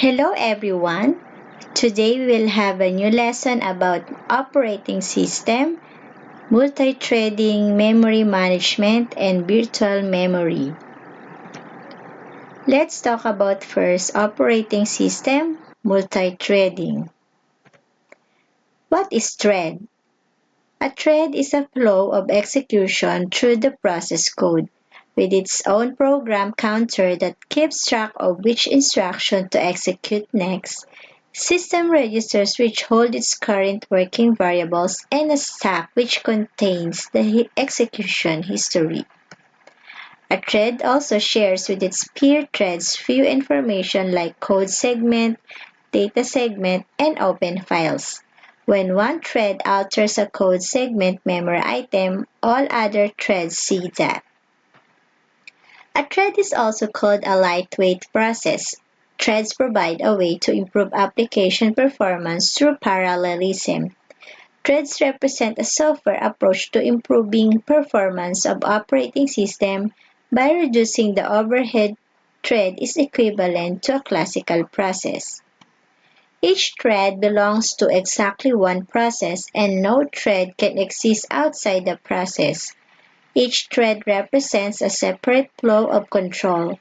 Hello everyone. Today we will have a new lesson about operating system, multithreading, memory management, and virtual memory. Let's talk about first operating system, multithreading. What is thread? A thread is a flow of execution through the process code with its own program counter that keeps track of which instruction to execute next, system registers which hold its current working variables, and a stack which contains the execution history. A thread also shares with its peer threads few information like code segment, data segment, and open files. When one thread alters a code segment memory item, all other threads see that. A thread is also called a lightweight process. Threads provide a way to improve application performance through parallelism. Threads represent a software approach to improving performance of operating system by reducing the overhead. Thread is equivalent to a classical process. Each thread belongs to exactly one process, and no thread can exist outside the process. Each thread represents a separate flow of control.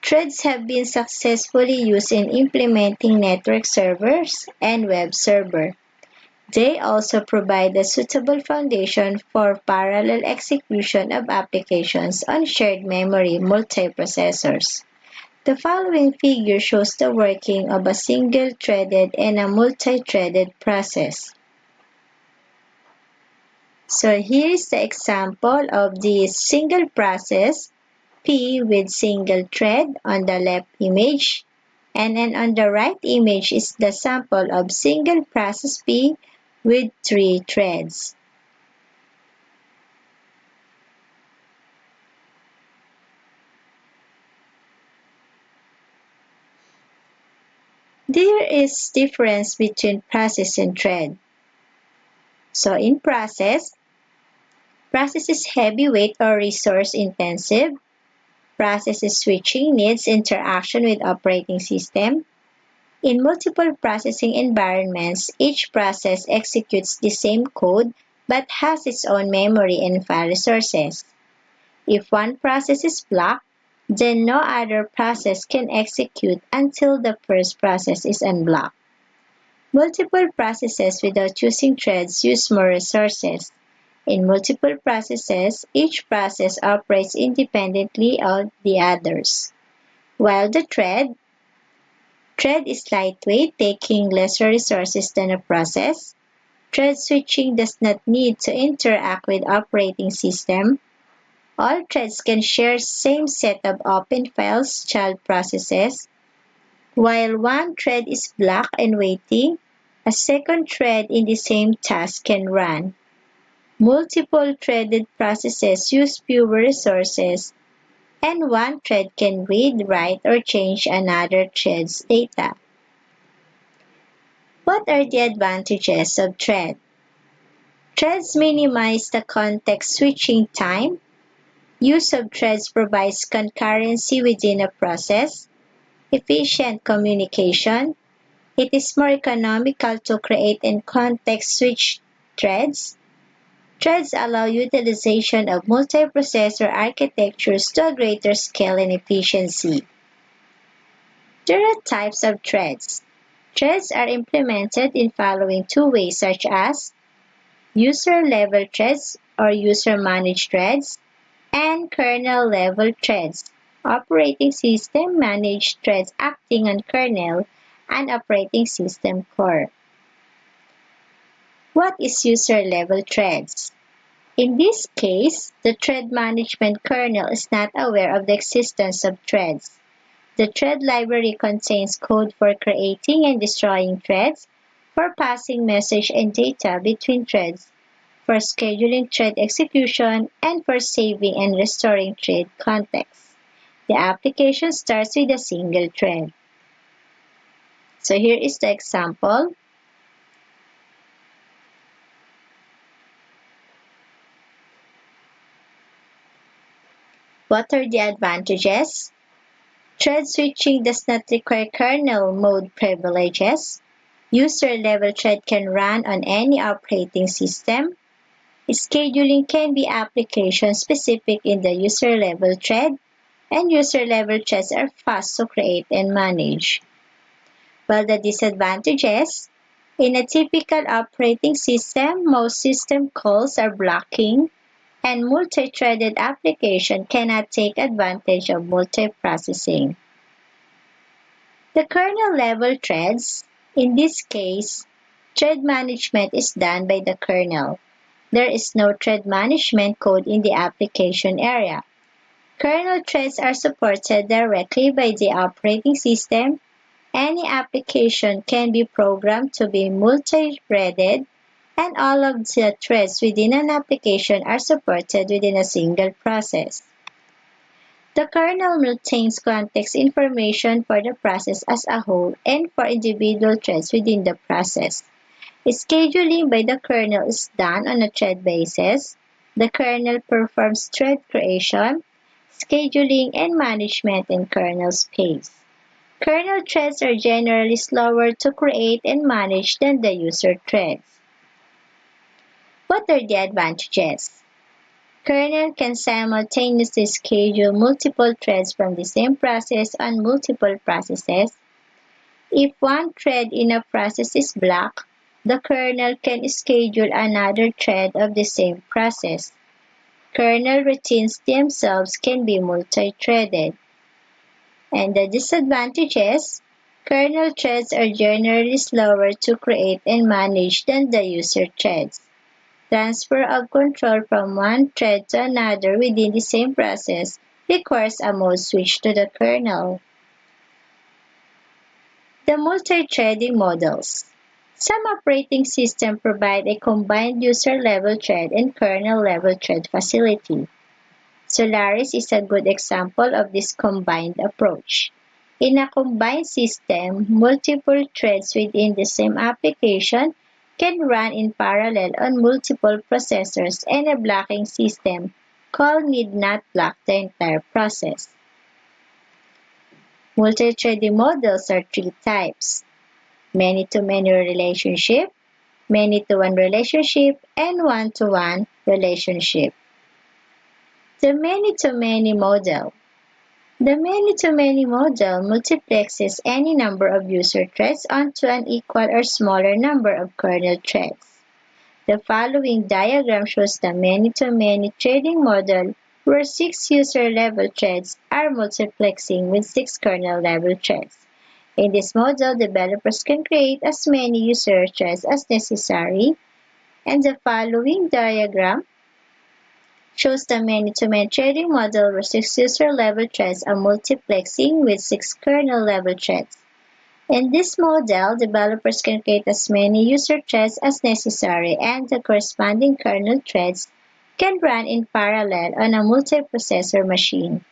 Threads have been successfully used in implementing network servers and web server. They also provide a suitable foundation for parallel execution of applications on shared memory multiprocessors. The following figure shows the working of a single-threaded and a multi-threaded process. So here is the example of the single process P with single thread on the left image, and then on the right image is the sample of single process P with 3 threads. There is difference between process and thread. So in process is heavyweight or resource intensive. Process switching needs interaction with operating system. In multiple processing environments, each process executes the same code but has its own memory and file resources. If one process is blocked, then no other process can execute until the first process is unblocked. Multiple processes without using threads use more resources. In multiple processes, each process operates independently of the others. While the thread is lightweight, taking lesser resources than a process. Thread switching does not need to interact with operating system. All threads can share same set of open files, child processes. While one thread is blocked and waiting, a second thread in the same task can run. Multiple threaded processes use fewer resources, and one thread can read, write, or change another thread's data. What are the advantages of thread? Threads minimize the context switching time. Use of threads provides concurrency within a process, efficient communication. It is more economical to create and context switch threads. Threads allow utilization of multiprocessor architectures to a greater scale and efficiency. There are types of threads. Threads are implemented in following two ways, such as user-level threads or user-managed threads, and kernel-level threads, operating system managed threads acting on kernel and operating system core. What is user-level threads? In this case, the thread management kernel is not aware of the existence of threads. The thread library contains code for creating and destroying threads, for passing message and data between threads, for scheduling thread execution, and for saving and restoring thread context. The application starts with a single thread. So here is the example. What are the advantages? Thread switching does not require kernel mode privileges. User-level thread can run on any operating system. Scheduling can be application-specific in the user-level thread, and user-level threads are fast to create and manage. While the disadvantages, in a typical operating system, most system calls are blocking, and multi-threaded application cannot take advantage of multiprocessing. The kernel-level threads, in this case, thread management is done by the kernel. There is no thread management code in the application area. Kernel threads are supported directly by the operating system. Any application can be programmed to be multi-threaded, and all of the threads within an application are supported within a single process. The kernel retains context information for the process as a whole and for individual threads within the process. Scheduling by the kernel is done on a thread basis. The kernel performs thread creation, scheduling, and management in kernel space. Kernel threads are generally slower to create and manage than the user threads. What are the advantages? Kernel can simultaneously schedule multiple threads from the same process on multiple processes. If one thread in a process is blocked, the kernel can schedule another thread of the same process. Kernel routines themselves can be multi-threaded. And the disadvantages, kernel threads are generally slower to create and manage than the user threads. Transfer of control from one thread to another within the same process requires a mode switch to the kernel. The multi-threading models. Some operating systems provide a combined user-level thread and kernel-level thread facility. Solaris is a good example of this combined approach. In a combined system, multiple threads within the same application can run in parallel on multiple processors, and a blocking system called need not block the entire process. Multi-threading models are three types: many-to-many relationship, many-to-one relationship, and one-to-one relationship. The many-to-many model. The many-to-many model multiplexes any number of user threads onto an equal or smaller number of kernel threads. The following diagram shows the many-to-many threading model where 6 user-level threads are multiplexing with 6 kernel-level threads. In this model, developers can create as many user threads as necessary, and the following diagram shows the many-to-many threading model where 6 user-level threads are multiplexing with 6 kernel-level threads. In this model, developers can create as many user threads as necessary, and the corresponding kernel threads can run in parallel on a multiprocessor machine.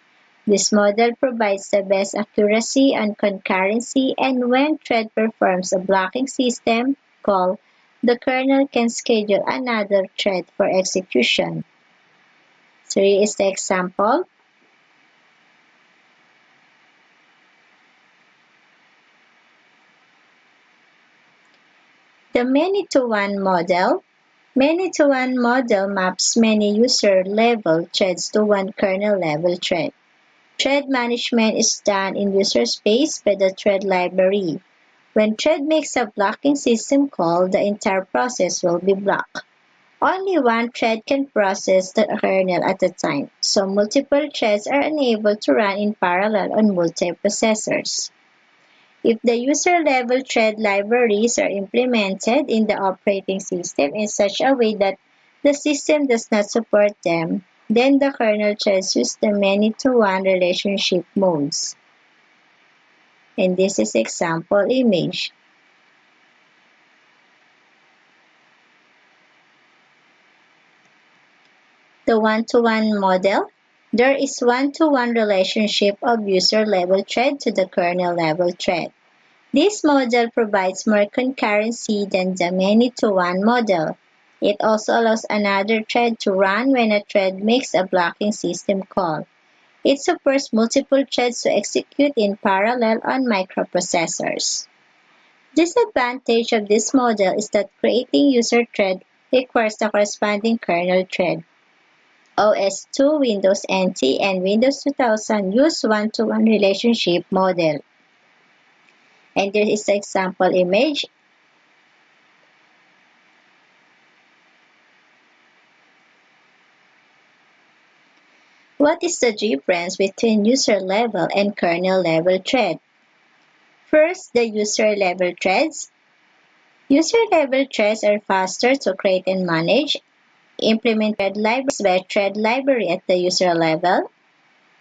This model provides the best accuracy on concurrency, and when thread performs a blocking system call, the kernel can schedule another thread for execution. So here is the example. The many-to-one model. Many-to-one model maps many user-level threads to one kernel-level thread. Thread management is done in user space by the thread library. When thread makes a blocking system call, the entire process will be blocked. Only one thread can process the kernel at a time, so multiple threads are unable to run in parallel on multiprocessors. If the user-level thread libraries are implemented in the operating system in such a way that the system does not support them, then the kernel threads use the many-to-one relationship modes. And this is example image. The one-to-one model. There is one-to-one relationship of user-level thread to the kernel-level thread. This model provides more concurrency than the many-to-one model. It also allows another thread to run when a thread makes a blocking system call. It supports multiple threads to execute in parallel on microprocessors. Disadvantage of this model is that creating user thread requires the corresponding kernel thread. OS/2, Windows NT, and Windows 2000 use one-to-one relationship model. And there is the example image. What is the difference between user-level and kernel-level thread? First, the user-level threads. User-level threads are faster to create and manage. Implement thread libraries by thread library at the user level.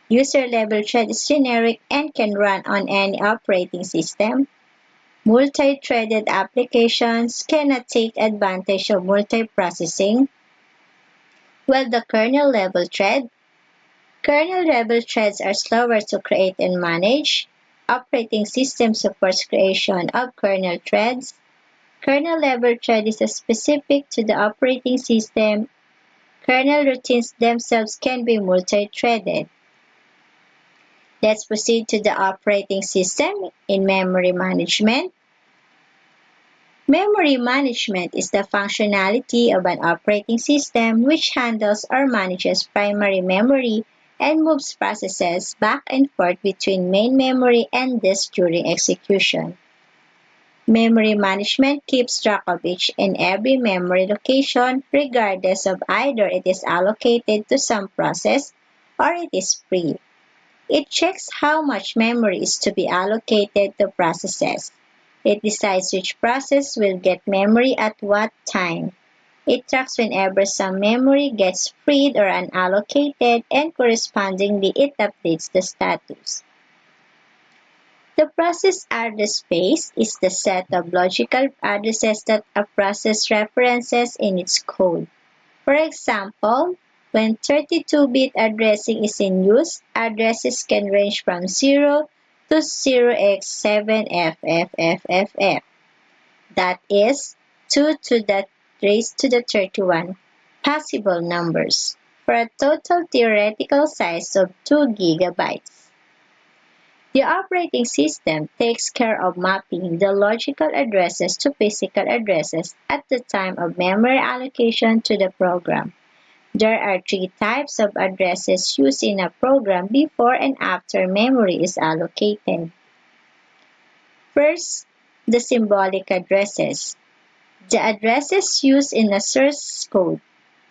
User-level thread is generic and can run on any operating system. Multi-threaded applications cannot take advantage of multiprocessing, while the kernel-level kernel-level threads are slower to create and manage. Operating system supports creation of kernel threads. Kernel-level thread is specific to the operating system. Kernel routines themselves can be multi-threaded. Let's proceed to the operating system in memory management. Memory management is the functionality of an operating system which handles or manages primary memory and moves processes back and forth between main memory and disk during execution. Memory management keeps track of each and every memory location regardless of either it is allocated to some process or it is free. It checks how much memory is to be allocated to processes. It decides which process will get memory at what time. It tracks whenever some memory gets freed or unallocated, and correspondingly it updates the status. The process address space is the set of logical addresses that a process references in its code. For example, when 32-bit addressing is in use, addresses can range from 0 to 0x7FFFFF. That is 2 to the raised to the 31 possible numbers, for a total theoretical size of 2 gigabytes. The operating system takes care of mapping the logical addresses to physical addresses at the time of memory allocation to the program. There are 3 types of addresses used in a program before and after memory is allocated. First, the symbolic addresses. The addresses used in a source code.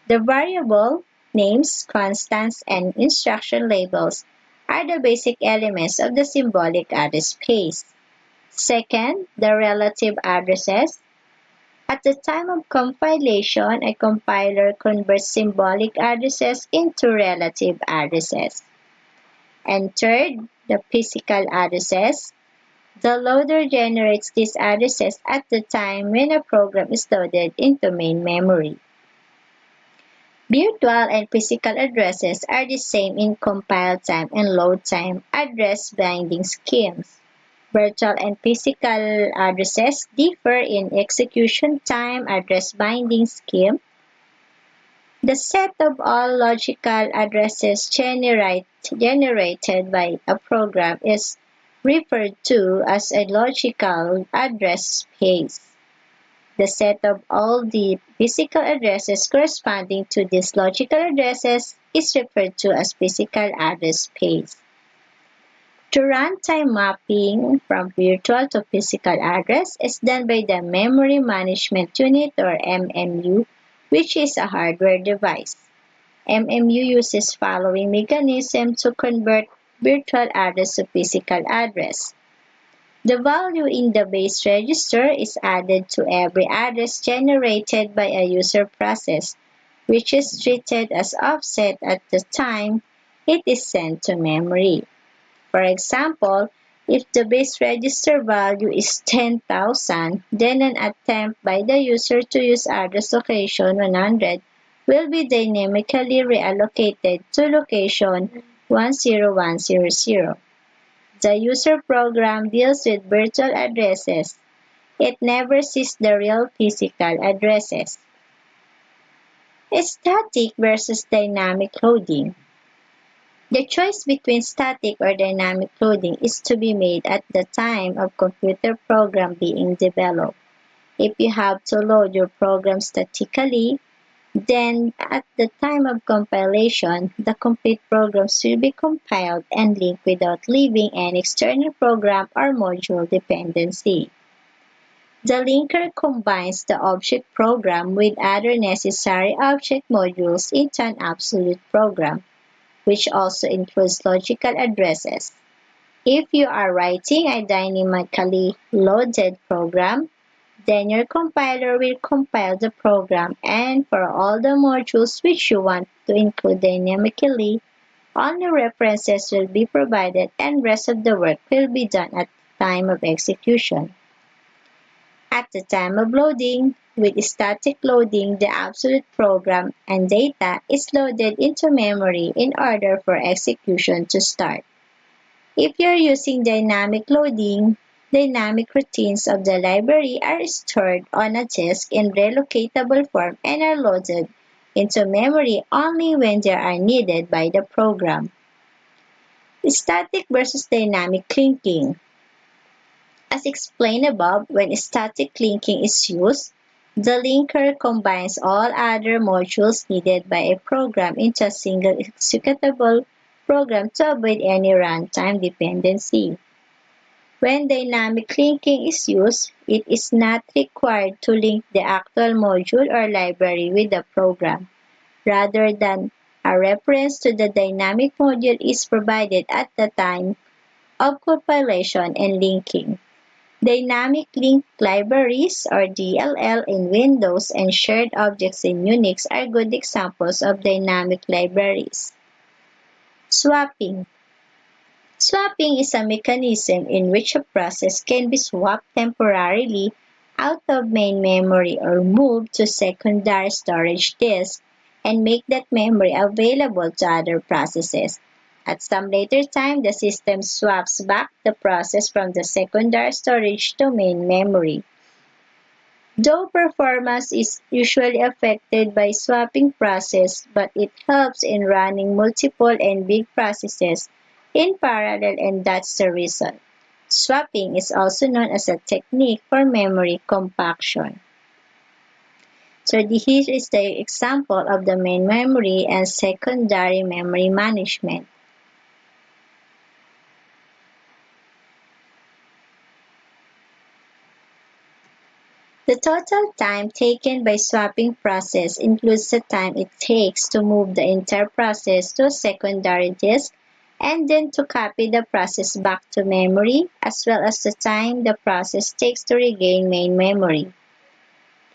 The variable names, constants, and instruction labels are the basic elements of the symbolic address space. Second, the relative addresses. At the time of compilation, a compiler converts symbolic addresses into relative addresses. And third, the physical addresses. The loader generates these addresses at the time when a program is loaded into main memory. Virtual and physical addresses are the same in compile time and load time address binding schemes. Virtual and physical addresses differ in execution time address binding scheme. The set of all logical addresses generated by a program is referred to as a logical address space. The set of all the physical addresses corresponding to these logical addresses is referred to as physical address space. The runtime mapping from virtual to physical address is done by the Memory Management Unit or MMU, which is a hardware device. MMU uses following mechanism to convert virtual address to physical address. The value in the base register is added to every address generated by a user process, which is treated as offset at the time it is sent to memory. For example, if the base register value is 10,000, then an attempt by the user to use address location 100 will be dynamically reallocated to location 10100. The user program deals with virtual addresses. It never sees the real physical addresses. Static versus dynamic loading. The choice between static or dynamic loading is to be made at the time of computer program being developed. If you have to load your program statically, then at the time of compilation, the complete programs will be compiled and linked without leaving any external program or module dependency. The linker combines the object program with other necessary object modules into an absolute program, which also includes logical addresses. If you are writing a dynamically loaded program, then your compiler will compile the program, and for all the modules which you want to include dynamically, only references will be provided and rest of the work will be done at the time of execution. At the time of loading, with static loading, the absolute program and data is loaded into memory in order for execution to start. If you're using dynamic loading, dynamic routines of the library are stored on a disk in relocatable form and are loaded into memory only when they are needed by the program. Static versus dynamic linking. As explained above, when static linking is used, the linker combines all other modules needed by a program into a single executable program to avoid any runtime dependency. When dynamic linking is used, it is not required to link the actual module or library with the program. Rather than a reference to the dynamic module is provided at the time of compilation and linking. Dynamic link libraries or DLL in Windows and shared objects in Unix are good examples of dynamic libraries. Swapping. Swapping is a mechanism in which a process can be swapped temporarily out of main memory or moved to secondary storage disk and make that memory available to other processes. At some later time, the system swaps back the process from the secondary storage to main memory. Though performance is usually affected by swapping process, but it helps in running multiple and big processes in parallel, and that's the reason. Swapping is also known as a technique for memory compaction. So here is the example of the main memory and secondary memory management. The total time taken by swapping process includes the time it takes to move the entire process to a secondary disk and then to copy the process back to memory, as well as the time the process takes to regain main memory.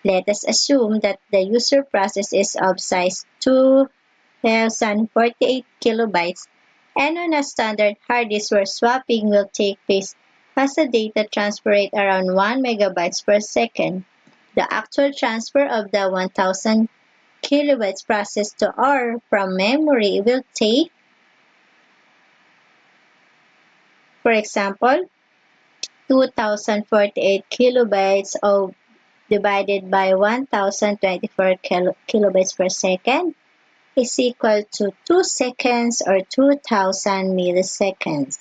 Let us assume that the user process is of size 2048 kilobytes and on a standard hard disk where swapping will take place has a data transfer rate around 1 megabytes per second. The actual transfer of the 1000 kilobytes processed to or from memory will take, for example, 2048 kilobytes of divided by 1024 kilobytes per second is equal to 2 seconds or 2000 milliseconds.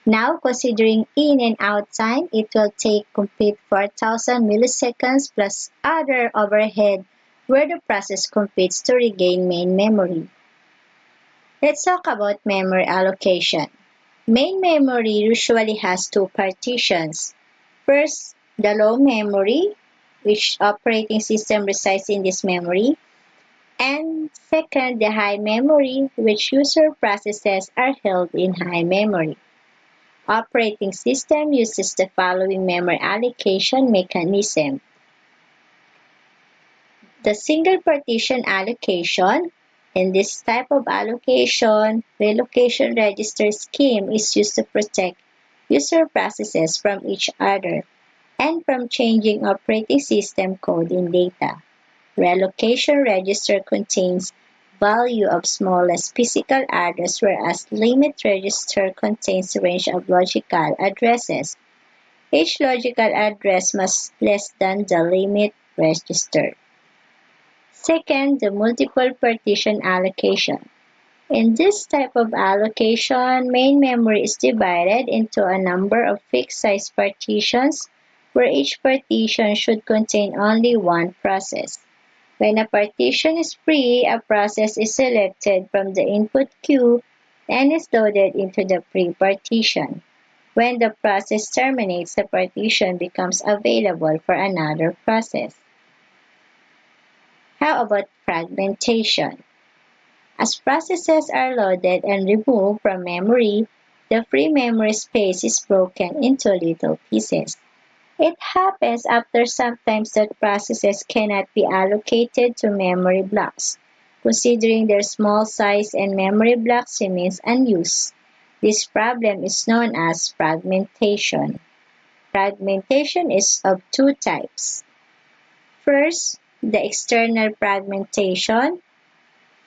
Now, considering in and out time, it will take complete 4000 milliseconds plus other overhead where the process completes to regain main memory. Let's talk about memory allocation. Main memory usually has two partitions. First, the low memory, which operating system resides in this memory, and second, the high memory, which user processes are held in high memory. Operating system uses the following memory allocation mechanism. The single partition allocation. In this type of allocation, relocation register scheme is used to protect user processes from each other and from changing operating system code in data. Relocation register contains value of smallest physical address, whereas limit register contains a range of logical addresses. Each logical address must less than the limit register. Second, the multiple partition allocation. In this type of allocation, main memory is divided into a number of fixed-size partitions where each partition should contain only one process. When a partition is free, a process is selected from the input queue and is loaded into the free partition. When the process terminates, the partition becomes available for another process. How about fragmentation? As processes are loaded and removed from memory, the free memory space is broken into little pieces. It happens after sometimes that processes cannot be allocated to memory blocks, considering their small size and memory blocks remains unused. This problem is known as fragmentation. Fragmentation is of two types. First, the external fragmentation.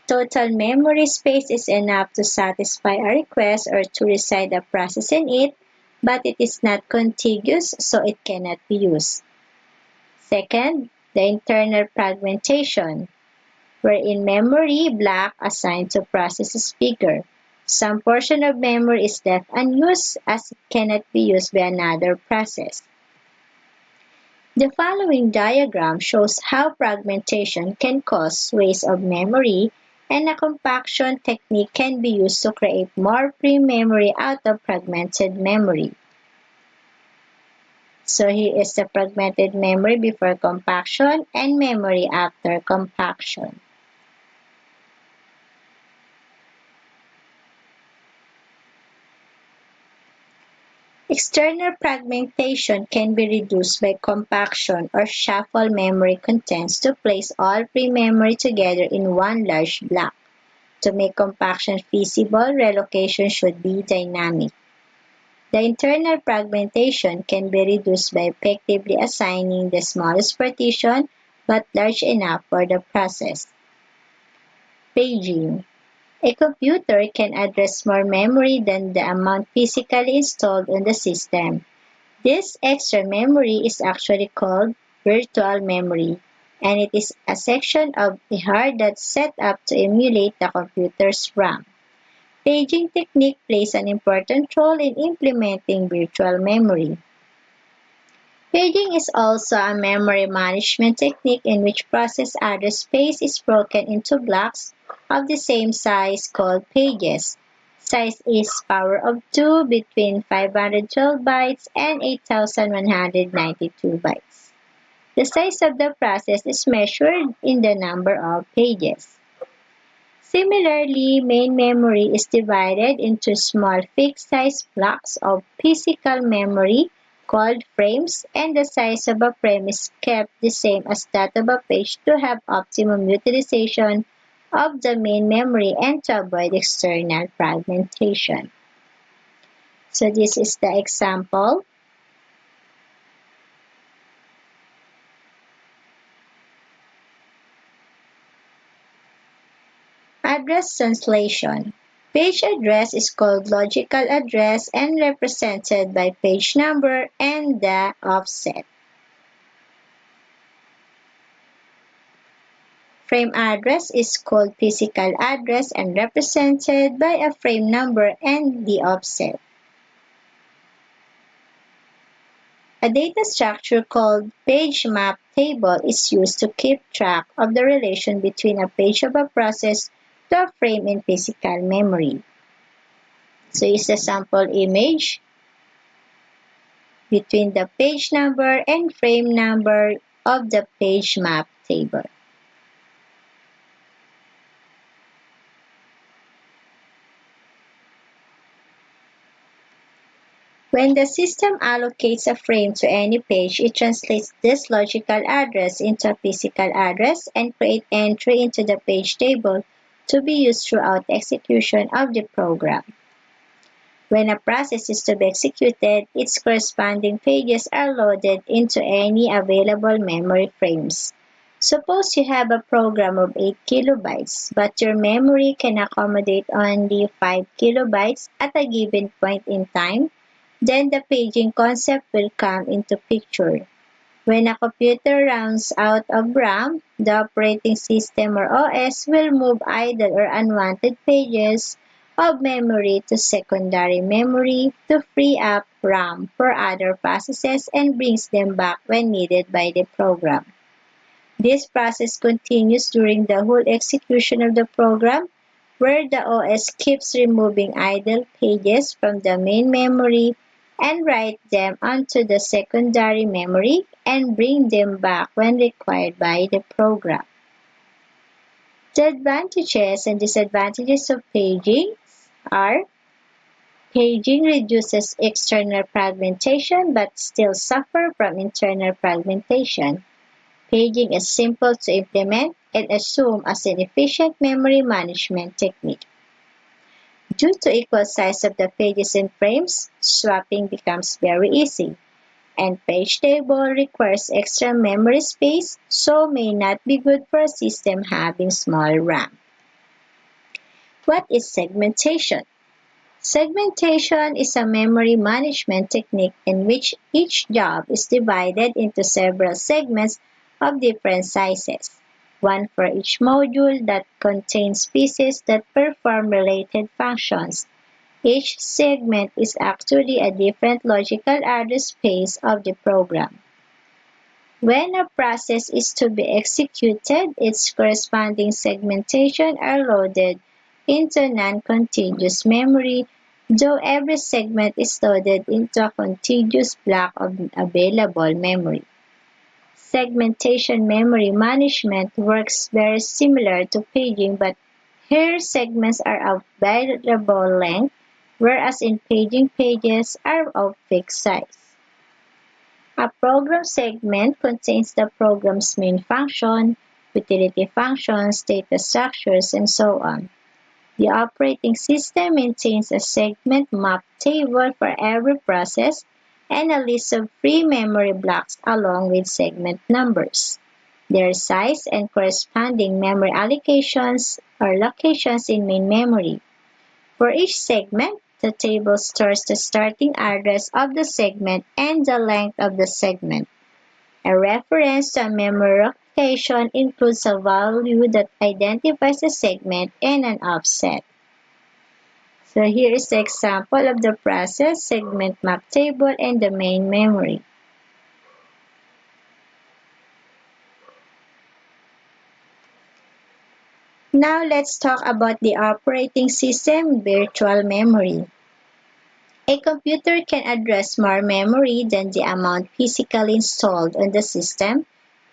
Total memory space is enough to satisfy a request or to reside a process in it, but it is not contiguous, so it cannot be used. Second, the internal fragmentation, wherein memory block assigned to process is bigger. Some portion of memory is left unused as it cannot be used by another process. The following diagram shows how fragmentation can cause waste of memory, and a compaction technique can be used to create more free memory out of fragmented memory. So here is the fragmented memory before compaction and memory after compaction. External fragmentation can be reduced by compaction or shuffle memory contents to place all free memory together in one large block. To make compaction feasible, relocation should be dynamic. The internal fragmentation can be reduced by effectively assigning the smallest partition but large enough for the process. Paging. A computer can address more memory than the amount physically installed on the system. This extra memory is actually called virtual memory, and it is a section of a hard that's set up to emulate the computer's RAM. Paging technique plays an important role in implementing virtual memory. Paging is also a memory management technique in which process address space is broken into blocks of the same size called pages. Size is power of 2 between 512 bytes and 8192 bytes. The size of the process is measured in the number of pages. Similarly, main memory is divided into small fixed-size blocks of physical memory called frames, and the size of a frame is kept the same as that of a page to have optimum utilization of the main memory and to avoid external fragmentation. So this is the example. Address translation. Page address is called logical address and represented by page number and the offset. Frame address is called physical address and represented by a frame number and the offset. A data structure called page map table is used to keep track of the relation between a page of a process to a frame in physical memory. So it's a sample image between the page number and frame number of the page map table. When the system allocates a frame to any page, it translates this logical address into a physical address and creates entry into the page table to be used throughout execution of the program. When a process is to be executed, its corresponding pages are loaded into any available memory frames. Suppose you have a program of 8 kilobytes, but your memory can accommodate only 5 kilobytes at a given point in time, then the paging concept will come into picture. When a computer runs out of RAM, the operating system or OS will move idle or unwanted pages of memory to secondary memory to free up RAM for other processes and brings them back when needed by the program. This process continues during the whole execution of the program, where the OS keeps removing idle pages from the main memory and write them onto the secondary memory and bring them back when required by the program. The advantages and disadvantages of paging are: paging reduces external fragmentation but still suffer from internal fragmentation. Paging is simple to implement and assumed as an efficient memory management technique. Due to equal size of the pages and frames, swapping becomes very easy, and page table requires extra memory space, so may not be good for a system having small RAM. What is segmentation? Segmentation is a memory management technique in which each job is divided into several segments of different sizes, one for each module that contains pieces that perform related functions. Each segment is actually a different logical address space of the program. When a process is to be executed, its corresponding segmentation are loaded into non-contiguous memory, though every segment is loaded into a contiguous block of available memory. Segmentation memory management works very similar to paging, but here segments are of variable length, whereas in paging pages are of fixed size. A program segment contains the program's main function, utility functions, data structures, and so on. The operating system maintains a segment map table for every process and a list of free memory blocks along with segment numbers, their size, and corresponding memory allocations or locations in main memory. For each segment, the table stores the starting address of the segment and the length of the segment. A reference to a memory location includes a value that identifies the segment and an offset. So here is the example of the process, segment map table, and the main memory. Now let's talk about the operating system virtual memory. A computer can address more memory than the amount physically installed on the system.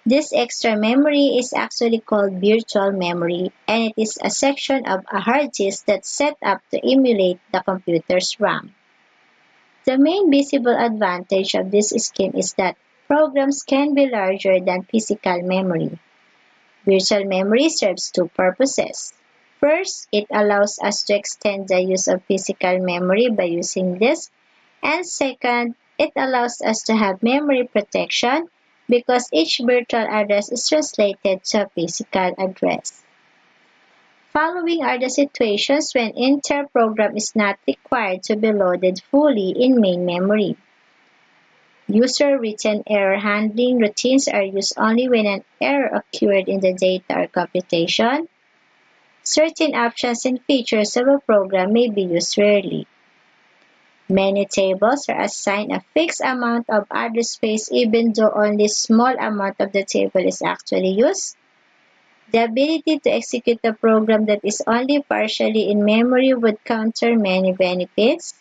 This extra memory is actually called virtual memory, and it is a section of a hard disk that's set up to emulate the computer's RAM. The main visible advantage of this scheme is that programs can be larger than physical memory. Virtual memory serves two purposes. First, it allows us to extend the use of physical memory by using disk, and second, it allows us to have memory protection because each virtual address is translated to a physical address. Following are the situations when entire program is not required to be loaded fully in main memory. User-written error handling routines are used only when an error occurred in the data or computation. Certain options and features of a program may be used rarely. Many tables are assigned a fixed amount of address space even though only a small amount of the table is actually used. The ability to execute a program that is only partially in memory would counter many benefits.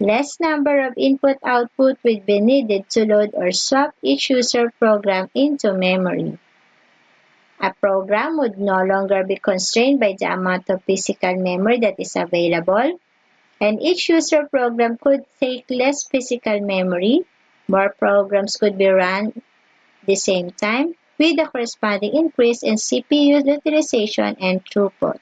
Less number of input-output would be needed to load or swap each user program into memory. A program would no longer be constrained by the amount of physical memory that is available, and each user program could take less physical memory. More programs could be run at the same time, with a corresponding increase in CPU utilization and throughput.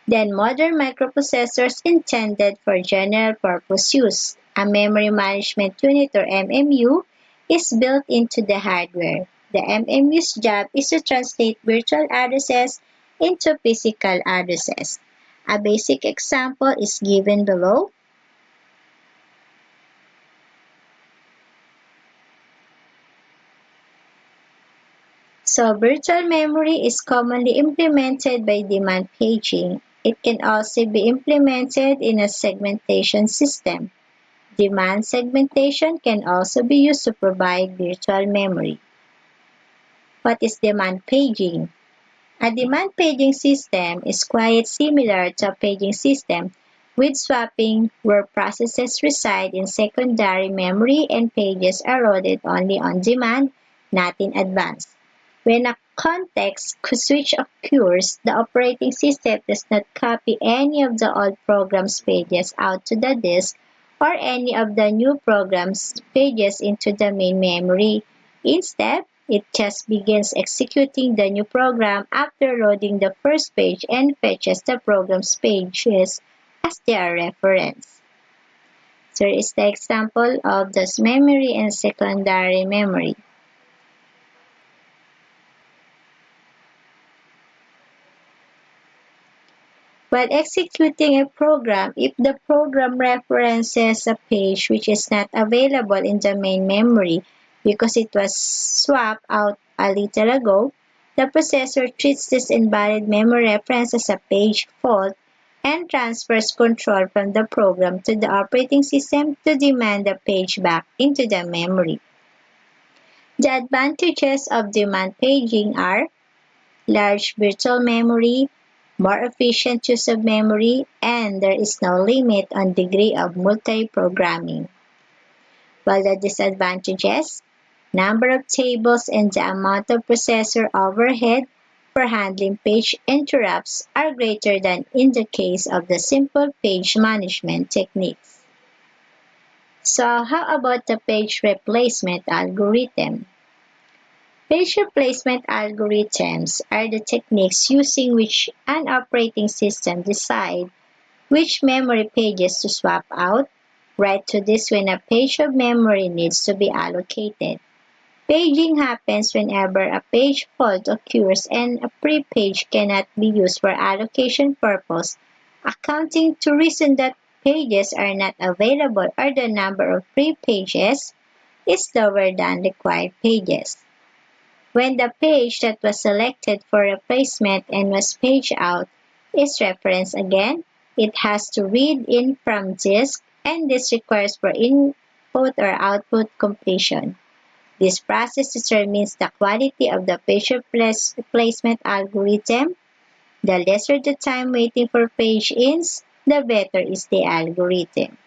Then modern microprocessors intended for general-purpose use. A memory management unit or MMU is built into the hardware. The MMU's job is to translate virtual addresses into physical addresses. A basic example is given below. So virtual memory is commonly implemented by demand paging. It can also be implemented in a segmentation system. Demand segmentation can also be used to provide virtual memory. What is demand paging? A demand paging system is quite similar to a paging system with swapping, where processes reside in secondary memory and pages are loaded only on demand, not in advance. When a context switch occurs, the operating system does not copy any of the old program's pages out to the disk or any of the new program's pages into the main memory. Instead, it just begins executing the new program after loading the first page and fetches the program's pages as their reference. So here is the example of this memory and secondary memory. While executing a program, if the program references a page which is not available in the main memory because it was swapped out a little ago, the processor treats this invalid memory reference as a page fault and transfers control from the program to the operating system to demand the page back into the memory. The advantages of demand paging are large virtual memory, more efficient use of memory, and there is no limit on degree of multi-programming. While the disadvantages, number of tables and the amount of processor overhead for handling page interrupts are greater than in the case of the simple page management techniques. So how about the page replacement algorithm? Page replacement algorithms are the techniques using which an operating system decides which memory pages to swap out. Right to this when a page of memory needs to be allocated. Paging happens whenever a page fault occurs and a pre-page cannot be used for allocation purpose, accounting to reason that pages are not available or the number of free pages is lower than required pages. When the page that was selected for replacement and was paged out is referenced again, it has to read in from disk, and this requires for input or output completion. This process determines the quality of the page replacement algorithm. The lesser the time waiting for page ins, the better is the algorithm.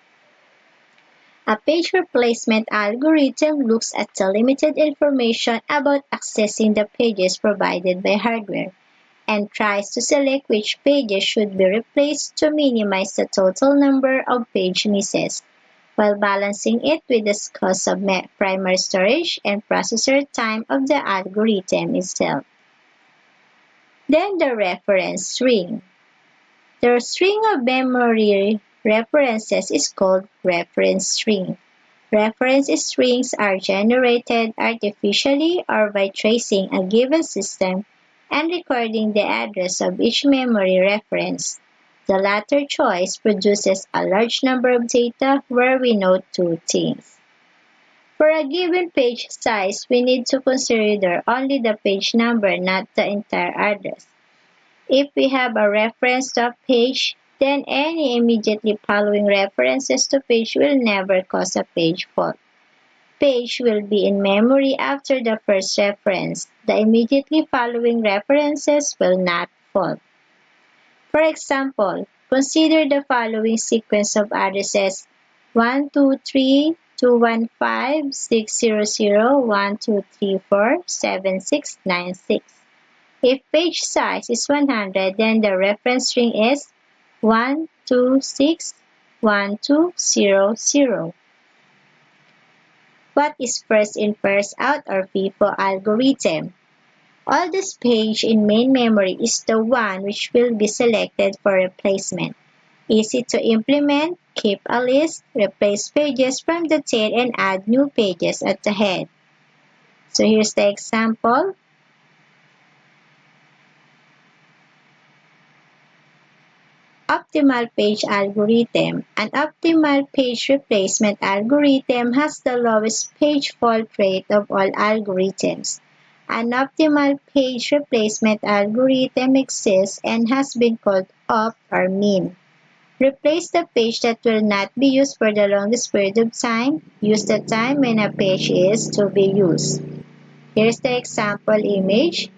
A page replacement algorithm looks at the limited information about accessing the pages provided by hardware and tries to select which pages should be replaced to minimize the total number of page misses, while balancing it with the cost of primary storage and processor time of the algorithm itself. Then the reference string. The string of memory references is called reference string. Reference strings are generated artificially or by tracing a given system and recording the address of each memory reference. The latter choice produces a large number of data where we know two things. For a given page size, we need to consider only the page number, not the entire address. If we have a reference to a page, then any immediately following references to page will never cause a page fault. Page will be in memory after the first reference. The immediately following references will not fault. For example, consider the following sequence of addresses 123 215 600 1234 7696. If page size is 100, then the reference string is 1261200. What is first in first out or FIFO algorithm? Oldest page in main memory is the one which will be selected for replacement. Easy to implement, keep a list, replace pages from the tail and add new pages at the head. So here's the example. Optimal page algorithm. An optimal page replacement algorithm has the lowest page fault rate of all algorithms. An optimal page replacement algorithm exists and has been called op or min. Replace the page that will not be used for the longest period of time. Use the time when a page is to be used. Here's the example image.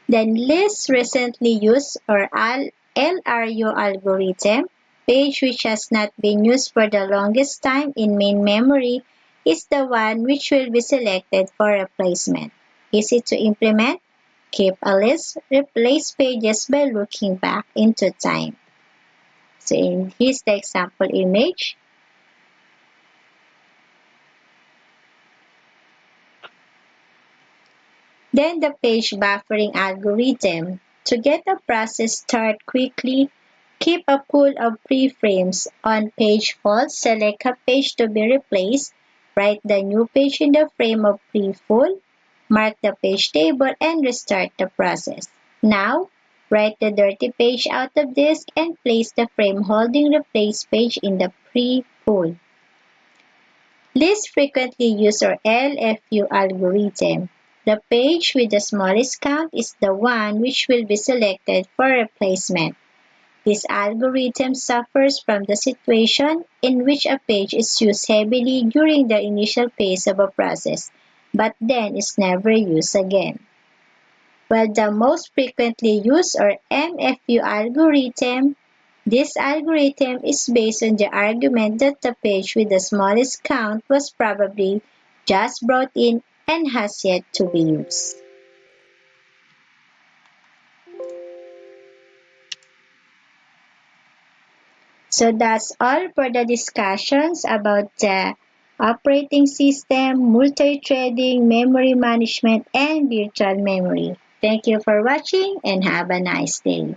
The least recently used or LRU algorithm, page which has not been used for the longest time in main memory, is the one which will be selected for replacement. Easy to implement. Keep a list, replace pages by looking back into time. So here's the example image. Then the page buffering algorithm. To get the process started quickly, keep a pool of pre-frames. On page fault, select a page to be replaced, write the new page in the frame of pre-full, mark the page table, and restart the process. Now, write the dirty page out of disk and place the frame holding replace page in the pre-full. Least frequently used or LFU algorithm. The page with the smallest count is the one which will be selected for replacement. This algorithm suffers from the situation in which a page is used heavily during the initial phase of a process, but then is never used again. While the most frequently used or MFU algorithm, this algorithm is based on the argument that the page with the smallest count was probably just brought in and has yet to be used. So that's all for the discussions about the operating system, multi-threading, memory management, and virtual memory. Thank you for watching and have a nice day.